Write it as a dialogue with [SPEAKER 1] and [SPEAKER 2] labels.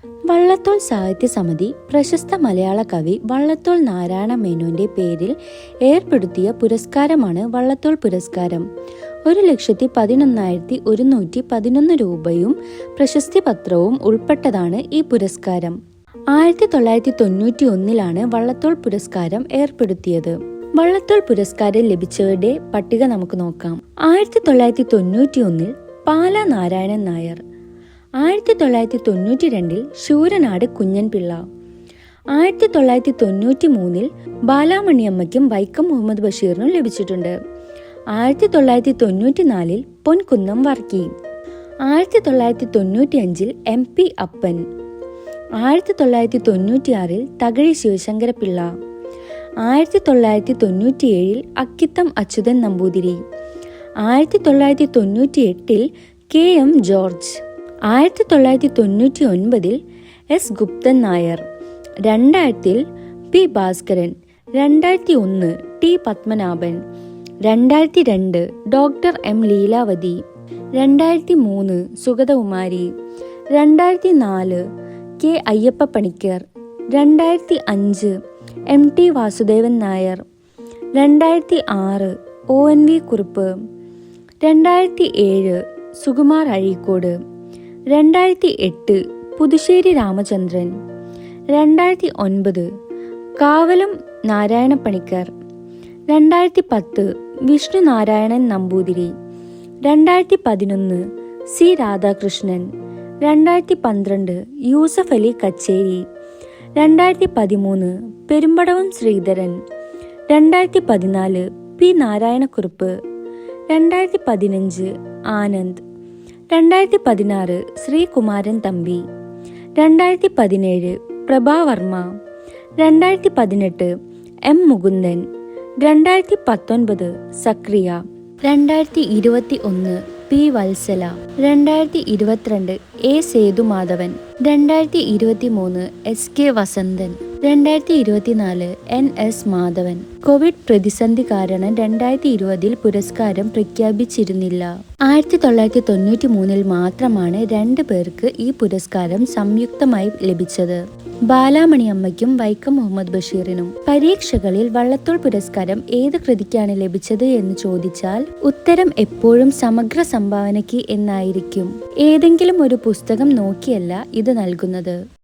[SPEAKER 1] വള്ളത്തോൾ സാഹിത്യ സമിതി പ്രശസ്ത മലയാള കവി വള്ളത്തോൾ നാരായണ മേനോന്റെ പേരിൽ ഏർപ്പെടുത്തിയ പുരസ്കാരമാണ് വള്ളത്തോൾ പുരസ്കാരം. 1,11,111 രൂപയും പ്രശസ്തി പത്രവും ഉൾപ്പെട്ടതാണ് ഈ പുരസ്കാരം. 1991 വള്ളത്തോൾ പുരസ്കാരം ഏർപ്പെടുത്തിയത്. വള്ളത്തോൾ പുരസ്കാരം ലഭിച്ചവരുടെ പട്ടിക നമുക്ക് നോക്കാം. 1991 പാലാ നാരായണൻ നായർ, 1992 ശൂരനാട് കുഞ്ഞൻപിള്ള, 1993 ബാലാമണിയമ്മയ്ക്കും വൈക്കം മുഹമ്മദ് ബഷീറിനും ലഭിച്ചിട്ടുണ്ട്. 1994 Ponkunnam Varkey, 1995 MP Appan, 1996 Thakazhi Sivasankara Pillai, 1997 Akkitham Achuthan Namboothiri, 1998 KM George, 1999 S Guptan Nair, 2000 P Bhaskaran, 2001 T Padmanabhan, 2002 doctor M Leelavathi, 2003 Sugathakumari, 2004 K Ayyappa Panicker, 2005 MT Vasudevan Nair, 2006 ONV Kurup, 2007 Sukumar Azhikode, 2008 Puthussery Ramachandran, 2009 Kavalam Narayana Panicker, 2010 Vishnu Narayanan Namboothiri, 2011 C Radhakrishnan, 2012 Yusuf Ali Kecheri, 2013 Perumbadavam Sreedharan, 2014 P Narayana Kurup, 2015 Anand, 2016 Sreekumaran Thampi, 2017 Prabha Varma, 2018 M Mukundan, 2019 Zacharia, 2021 P Valsala, 2022 A Sethumadhavan, 2023 SK Vasanthan, 2024 NS Madhavan. Covid പ്രതിസന്ധി കാരണം 2020 പുരസ്കാരം പ്രഖ്യാപിച്ചിരുന്നില്ല. 1993 മാത്രമാണ് 2 പേർക്ക് ഈ പുരസ്കാരം സംയുക്തമായി ലഭിച്ചത്. ബാലാമണിയമ്മയ്ക്കും വൈക്കം മുഹമ്മദ് ബഷീറിനും. പരീക്ഷകളിൽ വള്ളത്തോൾ പുരസ്കാരം ഏത് കൃതിക്കാണ് ലഭിച്ചത് എന്ന് ചോദിച്ചാൽ ഉത്തരം എപ്പോഴും സമഗ്ര സംഭാവനയ്ക്ക് എന്നായിരിക്കും. ഏതെങ്കിലും ഒരു പുസ്തകം നോക്കിയല്ല ഇത് നൽകുന്നത്.